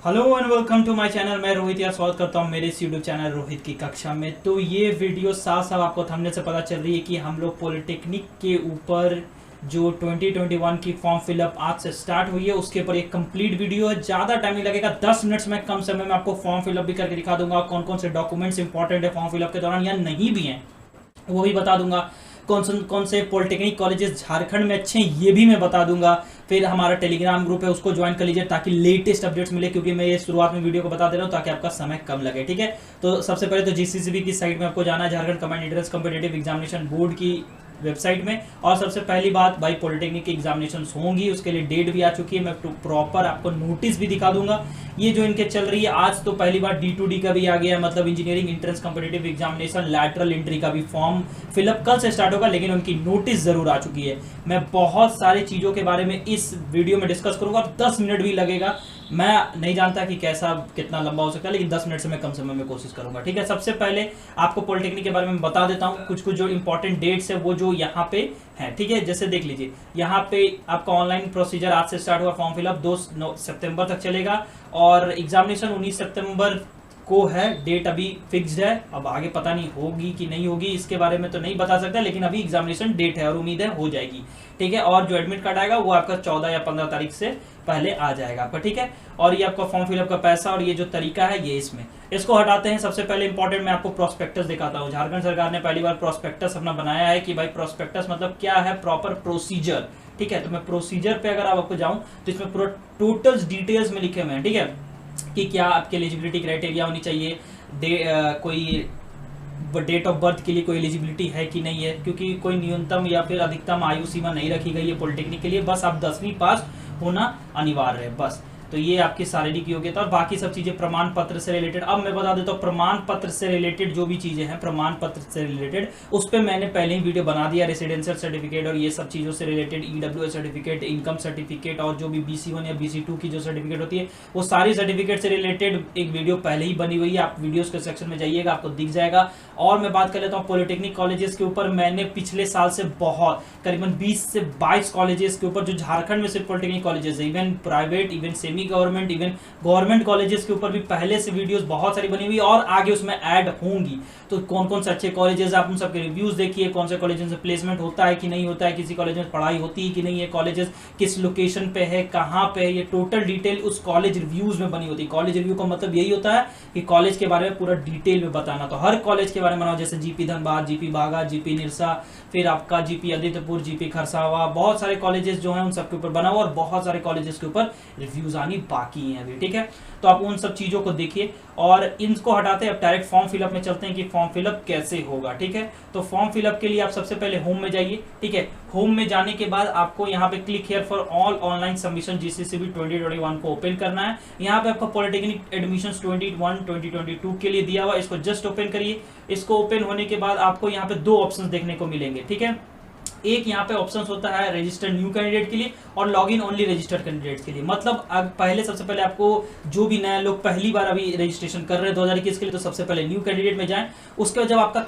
Hello and welcome to my channel. मैं रोहित यार स्वागत करता हूं मेरे इस यूट्यूब चैनल रोहित की कक्षा में। तो ये वीडियो साफ साफ आपको थंबनेल से पता चल रही है कि हम लोग पॉलिटेक्निक के ऊपर जो 2021 की फॉर्म फिलअप आज से स्टार्ट हुई है उसके ऊपर एक कंप्लीट वीडियो है। ज़्यादा टाइम नहीं लगेगा, 10 मिनट्स में कम समय में आपको फॉर्म फिलअप भी करके दिखा दूंगा। कौन कौन से डॉक्यूमेंट्स इंपॉर्टेंट है फॉर्म फिलअप के दौरान या नहीं भी हैं वो भी बता दूंगा। कौन से पॉलिटेक्निक कॉलेजेस झारखंड में अच्छे हैं ये भी मैं बता दूंगा। फिर हमारा टेलीग्राम ग्रुप है उसको ज्वाइन कर लीजिए ताकि लेटेस्ट अपडेट्स मिले, क्योंकि मैं ये शुरुआत में वीडियो को बता दे रहा हूँ ताकि आपका समय कम लगे। ठीक है, तो सबसे पहले तो जीसीसीबी की साइट में आपको जाना है, Jharkhand command entrance competitive examination board की वेबसाइट में। और सबसे पहली बात भाई, पॉलिटेक्निक की एग्जामिनेशन होंगी, उसके लिए डेट भी आ चुकी है। मैं प्रॉपर आपको नोटिस भी दिखा दूंगा। ये जो इनके चल रही है आज तो पहली बार D2D का भी आ गया है, मतलब engineering entrance competitive examination lateral entry का भी फॉर्म फिलअप कल से स्टार्ट होगा, लेकिन उनकी नोटिस जरूर आ चुकी है। मैं बहुत सारी चीजों के बारे में इस वीडियो में डिस्कस करूंगा और 10 मिनट भी लगेगा। मैं नहीं जानता कि कैसा कितना लंबा हो सकता है, लेकिन 10 मिनट से मैं कम समय में कोशिश करूंगा। ठीक है, सबसे पहले आपको पॉलिटेक्निक के बारे में बता देता हूं कुछ जो इंपॉर्टेंट डेट्स है वो जो यहाँ पे है। ठीक है, जैसे देख लीजिए यहाँ पे आपका ऑनलाइन प्रोसीजर आज से स्टार्ट हुआ। फॉर्म फिलअप 2 सितंबर तक चलेगा और एग्जामिनेशन 19 सितंबर को है। डेट अभी फिक्स्ड है, अब आगे पता नहीं होगी कि नहीं होगी इसके बारे में तो नहीं बता सकता, लेकिन अभी एग्जामिनेशन डेट है और उम्मीद है हो जाएगी। ठीक है, और जो एडमिट कार्ड आएगा वो आपका 14 या 15 तारीख से पहले आ जाएगा आपका। ठीक है, और ये आपका फॉर्म फिलअप का पैसा और ये जो तरीका है ये इसमें इसको हटाते हैं। सबसे पहले इंपॉर्टेंट मैं आपको प्रोस्पेक्टस दिखाता हूँ। झारखंड सरकार ने पहली बार प्रोस्पेक्टस अपना बनाया है कि भाई प्रोस्पेक्टस मतलब क्या है, प्रॉपर प्रोसीजर। ठीक है, तो मैं प्रोसीजर पे अगर आपको जाऊं तो इसमें पूरा टोटल डिटेल्स में लिखे हुए हैं। ठीक है, कि क्या आपके एलिजिबिलिटी क्राइटेरिया होनी चाहिए, कोई डेट ऑफ बर्थ के लिए कोई एलिजिबिलिटी है कि नहीं है, क्योंकि कोई न्यूनतम या फिर अधिकतम आयु सीमा नहीं रखी गई है पॉलिटेक्निक के लिए। बस आप 10वीं पास होना अनिवार्य है बस। तो ये आपकी शारीरिक योग्यता और बाकी सब चीजें प्रमाण पत्र से रिलेटेड। अब मैं बता देता हूँ प्रमाण पत्र से रिलेटेड जो भी चीजें हैं प्रमाण पत्र से रिलेटेड उस पर मैंने पहले ही वीडियो बना दिया। रेसिडेंशियल सर्टिफिकेट और ये सब चीजों से related, EWS certificate, income certificate और जो भी BC1 या BC2 की जो सर्टिफिकेट होती है वो सारी सर्टिफिकेट से रिलेटेड एक वीडियो पहले ही बनी हुई है। आप वीडियोज के सेक्शन में जाइएगा आपको दिख जाएगा। और मैं बात कर लेता हूँ पॉलिटेक्निक कॉलेजेस के ऊपर। मैंने पिछले साल से बहुत करीबन 20 से 22 कॉलेजेस के ऊपर जो झारखंड में सिर्फ पॉलिटेक्निक कॉलेजेस है, even private, even semi government, even government colleges के ऊपर भी पहले से वीडियोस बहुत सारी बनी हुई और आगे उसमें ऐड होंगी। तो कौन कौन से अच्छे कॉलेजेस आप उन सबके रिव्यूज देखिए, कौन से कॉलेजेस में प्लेसमेंट होता है कि नहीं होता है, किसी कॉलेज में पढ़ाई होती है कि नहीं है, कॉलेजेस किस लोकेशन पे है, कहाँ पे है, ये टोटल डिटेल उस कॉलेज रिव्यूज में बनी होती है। कॉलेज रिव्यू का मतलब यही होता है कि कॉलेज के बारे में पूरा डिटेल में बताना। तो हर कॉलेज के बारे में बनाओ, जैसे GP धनबाद, GP बागा, GP निरसा, फिर आपका GP आदित्यपुर, GP खरसावा, बहुत सारे कॉलेजेस जो हैं उन सबके ऊपर बनाओ और बहुत सारे कॉलेजेस के ऊपर रिव्यूज आनी बाकी हैं अभी। ठीक है, तो आप उन सब चीजों को देखिए और इनको हटाते हैं। अब डायरेक्ट फॉर्म फिलअप में चलते हैं कि फॉर्म फिलअप कैसे होगा। ठीक है, तो फॉर्म फिलअप के लिए आप सबसे पहले होम में जाइए। ठीक है, होम में जाने के बाद आपको यहाँ पे click here for all online submission GCCB 2021 को ओपन करना है। यहाँ पे आपको पॉलिटेक्निक एडमिशंस 2021-2022 के लिए दिया हुआ, इसको जस्ट ओपन करिए। इसको ओपन होने के बाद आपको यहाँ पे 2 ऑप्शंस देखने को मिलेंगे। ठीक है, एक यहाँ पे ऑप्शन होता है रजिस्टर्ड न्यू कैंडिडेट के लिए और लॉगिन ओनली रजिस्टर्ड कैंडिडेट्स के लिए। मतलब पहले सबसे पहले आपको जो भी नए लोग पहली बार अभी रजिस्ट्रेशन कर रहे हैं 2021 के लिए, तो सबसे पहले न्यू कैंडिडेट में जाएं। उसके बाद जब आपका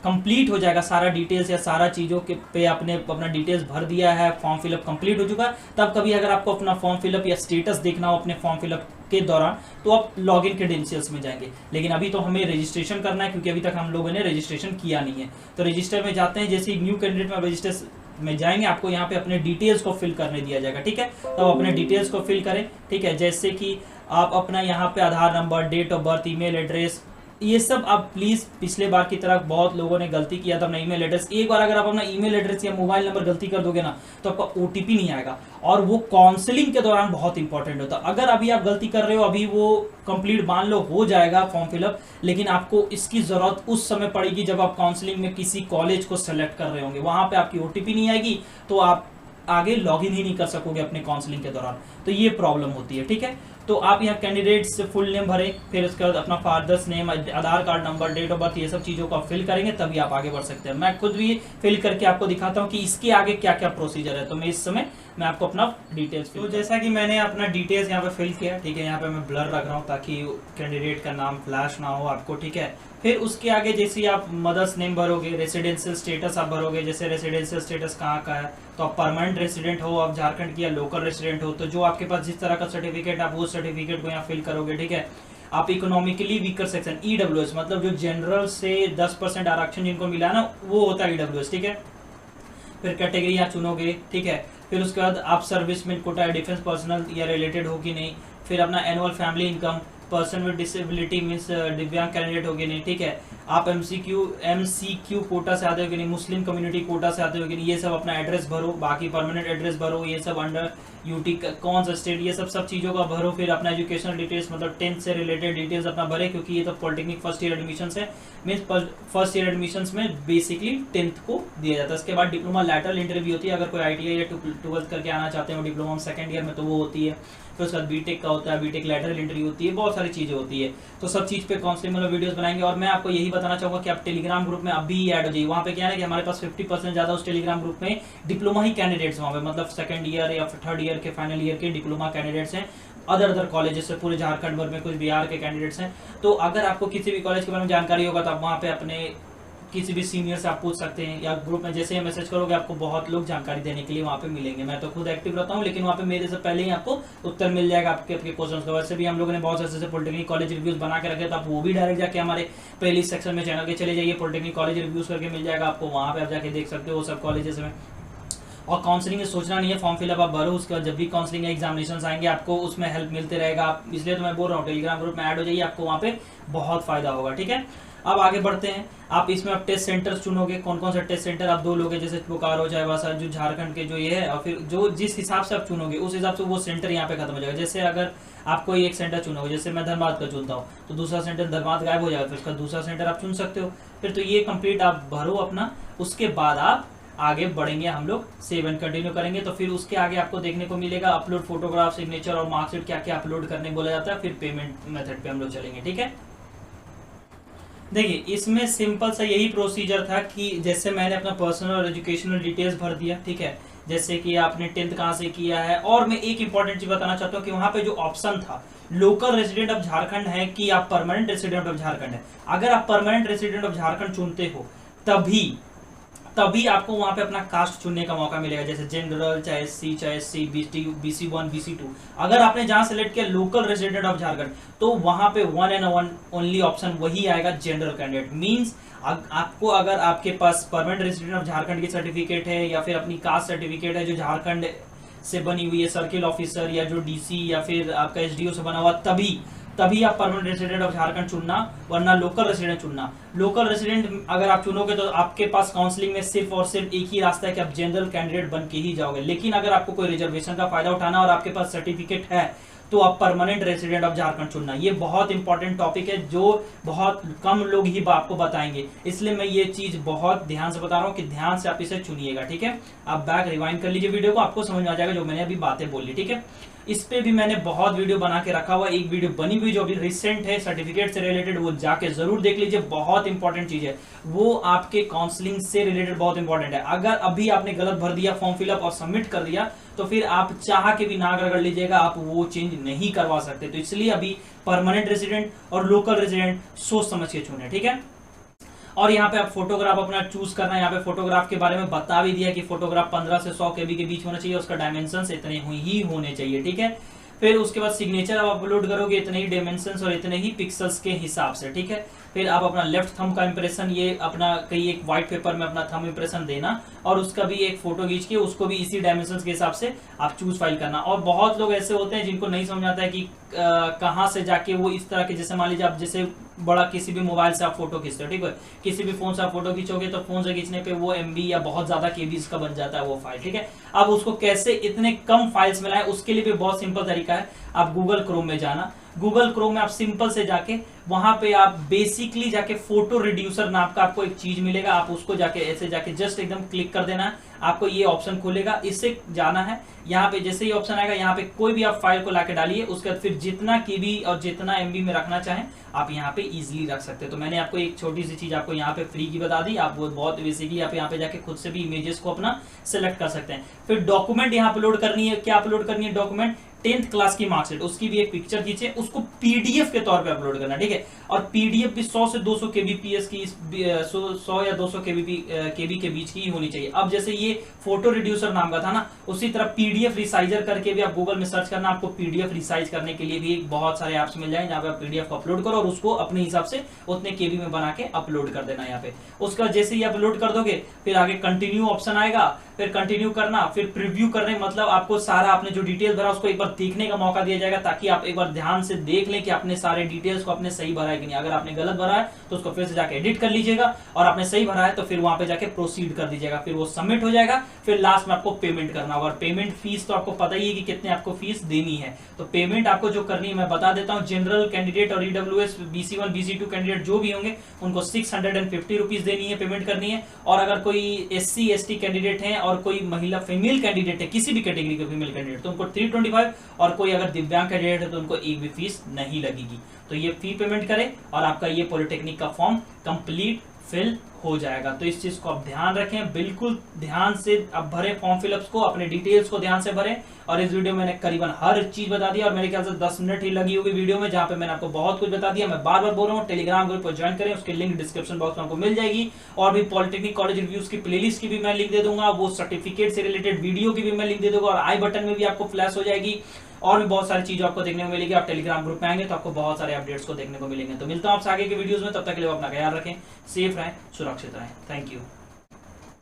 कंप्लीट हो जाएगा सारा डिटेल्स या सारा चीज़ों के पे आपने अपना डिटेल्स भर दिया है, फॉर्म फिलअप कंप्लीट हो चुका है, तब कभी अगर आपको अपना फॉर्म फिलअप या स्टेटस देखना हो अपने फॉर्म फिलअप के दौरान तो आप लॉगिन क्रेडेंशियल्स में जाएंगे। लेकिन अभी तो हमें रजिस्ट्रेशन करना है क्योंकि अभी तक हम लोगों ने रजिस्ट्रेशन किया नहीं है। तो रजिस्टर में जाते हैं, जैसे न्यू कैंडिडेट में रजिस्टर में जाएंगे आपको यहाँ पे अपने डिटेल्स को फिल करने दिया जाएगा। ठीक है, तो अपने डिटेल्स को फिल करें। ठीक है, जैसे कि आप अपना यहाँ पे Aadhaar number, date of birth, email address, ये सब आप प्लीज पिछले बार की तरह बहुत लोगों ने गलती किया था अपना ईमेल एड्रेस। एक बार अगर आप अपना ईमेल एड्रेस या मोबाइल नंबर गलती कर दोगे ना तो आपका OTP नहीं आएगा और वो काउंसलिंग के दौरान बहुत इंपॉर्टेंट होता है। अगर अभी आप गलती कर रहे हो, अभी वो कंप्लीट मान लो हो जाएगा फॉर्म फिलअप, लेकिन आपको इसकी जरूरत उस समय पड़ेगी जब आप काउंसलिंग में किसी कॉलेज को सेलेक्ट कर रहे होंगे। वहां पे आपकी OTP नहीं आएगी तो आप आगे लॉगिन ही नहीं कर सकोगे अपने काउंसलिंग के दौरान, तो ये प्रॉब्लम होती है। ठीक है, तो आप यहाँ कैंडिडेट्स फुल नेम भरें, फिर उसके बाद अपना father's name, Aadhaar card number, date of birth, ये सब चीज़ों को आप फिल करेंगे तभी आप आगे बढ़ सकते हैं। मैं खुद भी फिल करके आपको दिखाता हूँ कि इसके आगे क्या क्या प्रोसीजर है। तो मैं इस समय मैं आपको अपना डिटेल्स, तो जैसा कि मैंने अपना डिटेल्स यहाँ पे फिल किया। ठीक है, यहाँ पे मैं ब्लर रख रहा हूँ ताकि कैंडिडेट का नाम फ्लैश ना हो आपको। ठीक है, फिर उसके आगे जैसे आप मदर्स नेम भरोगे, रेसिडेंशियल स्टेटस आप भरोगे, जैसे रेसिडेंशियल स्टेटस कहाँ का है, तो आप परमानेंट रेसिडेंट हो, आप झारखंड की, या लोकल रेसिडेंट हो, तो जो आपके पास जिस तरह का सर्टिफिकेट, आप वो सर्टिफिकेट को यहाँ फिल करोगे, ठीक है। आप इकोनॉमिकली वीकर सेक्शन ईडब्ल्यूएस, मतलब जो जनरल से 10% आरक्षण जिनको मिला ना, वो होता है ईडब्ल्यूएस, ठीक है। फिर कैटेगरी यहाँ चुनोगे, ठीक है। फिर उसके बाद आप सर्विसमैन कोटा, डिफेंस पर्सनल या रिलेटेड हो कि नहीं। फिर अपना annual family income, person with disability means दिव्यांग कैंडिडेट होगी नहीं, ठीक है। आप एमसीक्यू कोटा से आते हो कि नहीं, मुस्लिम कम्युनिटी कोटा से आते हो कि नहीं, ये सब अपना एड्रेस भरो, बाकी परमानेंट एड्रेस भरो, ये सब अंडर यूटी कौन सा स्टेट, ये सब चीज़ों का भरो। फिर अपना एजुकेशनल डिटेल्स, मतलब 10th से रिलेटेड डिटेल्स अपना भरे, क्योंकि ये तो पॉलिटेक्निक फर्स्ट ईयर एडमिशन है, मीन्स फर्स्ट ईयर एडमिशन में बेसिकली 10th को दिया जाता है। उसके बाद डिप्लोमा लैटरल इंटरव्यू होती है, अगर कोई ITI या 12th करके आना चाहते हो डिप्लोमा सेकंड ईयर में, तो वो होती है। फिर उसके बाद बीटेक का होता है, बीटेक लैटरल इंटरव्यू होती है, बहुत सारी चीज़ें होती है। तो सब चीज़ पे काउंसलिंग मतलब वीडियोस बनाएंगे। और मैं आपको यही बताना चाहूँगा कि आप टेलीग्राम ग्रुप में अभी ऐड हो जाइए। वहाँ पे क्या है कि हमारे पास 50% ज़्यादा उस टेलीग्राम ग्रुप में डिप्लोमा ही कैंडिडेट्स वहाँ पे, मतलब सेकंड ईयर या थर्ड ईयर के, फाइनल ईयर के डिप्लोमा कैंडिडेट्स हैं। अदर कॉलेजेस से पूरे झारखंड भर में, कुछ बिहार के कैंडिडेट्स हैं। तो अगर आपको किसी भी कॉलेज के बारे में जानकारी होगा तो आप वहाँ पे अपने किसी भी सीनियर से आप पूछ सकते हैं, या ग्रुप में जैसे ही मैसेज करोगे आपको बहुत लोग जानकारी देने के लिए वहाँ पे मिलेंगे। मैं तो खुद एक्टिव रहता हूँ, लेकिन वहाँ पे मेरे से पहले ही आपको उत्तर मिल जाएगा आपके क्वेश्चन का। वैसे भी हम लोगों ने बहुत ऐसे पॉलिटेक्निक कॉलेज रिव्यूज बना के रखे, तो आप वो भी डायरेक्ट जाके हमारे प्लेलिस्ट सेक्शन में चैनल के चले जाइए, पॉलिटेक्निक कॉलेज रिव्यूज करके मिल जाएगा आपको, वहाँ पे आप जाके देख सकते हो सब कॉलेजेस में। और काउंसलिंग में सोचना नहीं है, फॉर्म फिलअप आप भरो, उसके बाद जब भी काउंसलिंग एग्जामिनेशन आएंगे आपको उसमें हेल्प मिलते रहेगा। आप इसलिए तो मैं बोल रहा हूँ टेलीग्राम ग्रुप में ऐड हो जाइए, आपको वहाँ पे बहुत फायदा होगा, ठीक है। अब आगे बढ़ते हैं। आप इसमें आप टेस्ट सेंटर चुनोगे, कौन कौन सा टेस्ट सेंटर आप दो लोगे, जैसे बोकारो, चाईबासा, जो झारखंड के जो ये है, और फिर जो जिस हिसाब से आप चुनोगे उस हिसाब से वो सेंटर यहाँ पे खत्म हो जाएगा। जैसे अगर आप कोई एक सेंटर चुनोगे, जैसे मैं धनबाद का चुनता हूँ, तो दूसरा सेंटर धनबाद गायब हो जाएगा, फिर उसका दूसरा सेंटर आप चुन सकते हो। फिर तो ये कंप्लीट आप भरो अपना, उसके बाद आप आगे बढ़ेंगे, हम लोग सेव एंड कंटिन्यू करेंगे। तो फिर उसके आगे आपको देखने को मिलेगा अपलोड फोटोग्राफ, सिग्नेचर और मार्कशीट, क्या क्या अपलोड करने बोला जाता है। फिर पेमेंट मेथड पे हम लोग चलेंगे, ठीक है। देखिए इसमें सिंपल सा यही प्रोसीजर था कि जैसे मैंने अपना पर्सनल और एजुकेशनल डिटेल्स भर दिया, ठीक है। जैसे कि आपने 10th कहाँ से किया है। और मैं एक इंपॉर्टेंट चीज बताना चाहता हूँ कि वहाँ पे जो ऑप्शन था लोकल रेसिडेंट ऑफ झारखंड है कि आप परमानेंट रेसिडेंट ऑफ झारखंड है, अगर आप परमानेंट रेसिडेंट ऑफ झारखंड चुनते हो तभी आपको वहां पे अपना कास्ट चुनने का मौका मिलेगा, जैसे जनरल, चाहे SC, चाहे SC, BC1, BC2। अगर आपने जहां सेलेक्ट किया लोकल रेसिडेंट ऑफ झारखंड, तो वहां पे one and one only option वही आएगा, जनरल कैंडिडेट। मींस आपको अगर आपके पास परमानेंट रेसिडेंट ऑफ झारखंड की सर्टिफिकेट है, या फिर अपनी कास्ट सर्टिफिकेट है जो झारखंड से बनी हुई है, सर्किल ऑफिसर या जो DC या फिर आपका SDO से बना हुआ, तभी आप परमानेंट रेसिडेंट ऑफ झारखंड चुनना, वरना लोकल रेसिडेंट चुनना। लोकल रेसिडेंट अगर आप चुनोगे तो आपके पास काउंसलिंग में सिर्फ और सिर्फ एक ही रास्ता है कि आप जनरल कैंडिडेट बन के ही जाओगे। लेकिन अगर आपको कोई रिजर्वेशन का फायदा उठाना और आपके पास सर्टिफिकेट है, तो आप परमानेंट रेसिडेंट ऑफ झारखंड चुनना। ये बहुत इंपॉर्टेंट टॉपिक है जो बहुत कम लोग ही आपको बताएंगे, इसलिए मैं ये चीज बहुत ध्यान से बता रहा हूँ कि ध्यान से आप इसे चुनिएगा, ठीक है। आप बैक रिवाइंड कर लीजिए वीडियो को, आपको समझ में आ जाएगा जो मैंने अभी बातें बोली, ठीक है। इस पे भी मैंने बहुत वीडियो बना के रखा हुआ, एक वीडियो बनी हुई जो अभी रिसेंट है सर्टिफिकेट से रिलेटेड, वो जाके जरूर देख लीजिए, बहुत इंपॉर्टेंट चीज है वो, आपके काउंसलिंग से रिलेटेड बहुत इंपॉर्टेंट है। अगर अभी आपने गलत भर दिया फॉर्म फिलअप और सबमिट कर दिया, तो फिर आप चाह के भी नाक रगड़ लीजिएगा, आप वो चेंज नहीं करवा सकते। तो इसलिए अभी परमानेंट रेसिडेंट और लोकल रेसिडेंट सोच समझ के चुने, ठीक है। और यहाँ पे आप फोटोग्राफ अपना चूज करना है। यहाँ पे फोटोग्राफ के बारे में बता भी दिया कि फोटोग्राफ 15 से 100 KB के बीच होना चाहिए, उसका डायमेंशन इतने ही होने चाहिए, ठीक है। फिर उसके बाद सिग्नेचर आप अपलोड करोगे इतने ही डायमेंशंस और इतने ही पिक्सल्स के हिसाब से, ठीक है। फिर आप अपना लेफ्ट थंब का इंप्रेशन, ये अपना कहीं एक व्हाइट पेपर में अपना थंब इंप्रेशन देना, और उसका भी एक फोटो खींच के उसको भी इसी डायमेंशंस के हिसाब से आप चूज फाइल करना। और बहुत लोग ऐसे होते हैं जिनको नहीं समझ आता है कि कहाँ से जाके वो इस तरह के, जैसे मान लीजिए आप जैसे बड़ा किसी भी मोबाइल से आप फोटो खींचते हो, ठीक है, किसी भी फोन से आप फोटो खींचोगे तो फोन से खींचने पे वो MB या बहुत ज्यादा KBs का बन जाता है वो फाइल, ठीक है। अब उसको कैसे इतने कम फाइल्स में लाएं, उसके लिए भी बहुत सिंपल तरीका है। आप गूगल क्रोम में जाना, गूगल क्रोम में आप सिंपल से जाके वहां पे आप बेसिकली जाके फोटो रिड्यूसर नाम का आपको एक चीज मिलेगा, आप उसको जाके ऐसे जाके जस्ट एकदम क्लिक कर देना है, आपको ये ऑप्शन खुलेगा, इससे जाना है। यहाँ पे जैसे ही ऑप्शन आएगा, यहाँ पे कोई भी आप फाइल को लाके डालिए, उसके बाद फिर जितना KB और जितना MB में रखना चाहें आप यहाँ पे इजीली रख सकते हैं। तो मैंने आपको एक छोटी सी चीज आपको यहाँ पे फ्री की बता दी, आप वो बहुत बेसिकली आप यहाँ पे जाके खुद से भी इमेजेस को अपना सेलेक्ट कर सकते हैं। फिर डॉक्यूमेंट यहाँ अपलोड करनी है, क्या अपलोड करनी है डॉक्यूमेंट, 10th क्लास की मार्कशीट, उसकी भी एक पिक्चर खींचे, उसको पीडीएफ के तौर पे अपलोड करना, ठीक है। और पीडीएफ भी 100 से 200 केबीपीएस की, 100 या 200 केबी के बीच की ही होनी चाहिए। अब जैसे ये फोटो रिड्यूसर नाम का था ना, उसी तरह पीडीएफ रिसाइजर करके भी आप गूगल में सर्च करना, आपको पीडीएफ रिसाइज करने के लिए भी बहुत सारे ऐप्स मिल जाएंगे जहां पे आप पीडीएफ को अपलोड करो और उसको अपने हिसाब से उतने केबी में बना के अपलोड कर देना यहाँ पे। उसका जैसे ही अपलोड कर दोगे फिर आगे कंटिन्यू ऑप्शन आएगा, फिर कंटिन्यू करना, फिर प्रीव्यू करने, मतलब आपको सारा आपने जो डिटेल भरा उसको एक बार देखने का मौका दिया जाएगा, ताकि आप एक बार ध्यान से देख लें कि आपने सारे डिटेल्स को आपने सही भरा है कि नहीं। अगर आपने गलत भरा है तो उसको फिर से जाके एडिट कर लीजिएगा, और आपने सही भरा है तो फिर वहां पे जाके प्रोसीड कर दीजिएगा, फिर वो सबमिट हो जाएगा। फिर लास्ट में आपको पेमेंट करना होगा, और पेमेंट फीस तो आपको पता ही है कि कितने आपको फीस देनी है। तो पेमेंट आपको जो करनी है मैं बता देता हूँ। जनरल कैंडिडेट और ईडब्ल्यूएस BC1 BC2 कैंडिडेट जो भी होंगे उनको 650 रुपीज देनी है, पेमेंट करनी है। और अगर कोई SC ST कैंडिडेट है और कोई महिला फीमेल कैंडिडेट है, किसी भी कैटेगरी के फीमेल कैंडिडेट, तो उनको 325, और कोई अगर दिव्यांग कैंडिडेट है तो उनको एक भी फीस नहीं लगेगी। तो ये फी पेमेंट करें और आपका ये पॉलिटेक्निक का फॉर्म कंप्लीट फिल हो जाएगा। तो इस चीज को आप ध्यान रखें, बिल्कुल ध्यान से आप भरें फॉर्म फिलअप्स को, अपने डिटेल्स को ध्यान से भरें। और इस वीडियो में मैंने करीबन हर चीज बता दिया, और मेरे ख्याल से 10 मिनट ही लगी होगी वीडियो में, जहां पे मैंने आपको बहुत कुछ बता दिया। मैं बार बार बोल रहा हूँ, टेलीग्राम ग्रुप पर ज्वाइन करें, उसके लिंक डिस्क्रिप्शन बॉक्स में आपको मिल जाएगी। और भी पॉलिटेक्निक कॉलेज रिव्यूज की प्लेलिस्ट की भी मैं लिंक दे दूंगा, वो सर्टिफिकेट से रिलेटेड वीडियो की भी मैं लिंक दे दूंगा, और आई बटन में भी आपको फ्लैश हो जाएगी। और भी बहुत सारी चीजें आपको देखने को मिलेगी। आप टेलीग्राम ग्रुप में आएंगे तो आपको बहुत सारे अपडेट्स को देखने को मिलेंगे। तो मिलता हूं आपसे आगे के वीडियोस में, तब तक के लिए अपना ख्याल रखें, सेफ रहें, सुरक्षित रहें। Thank you.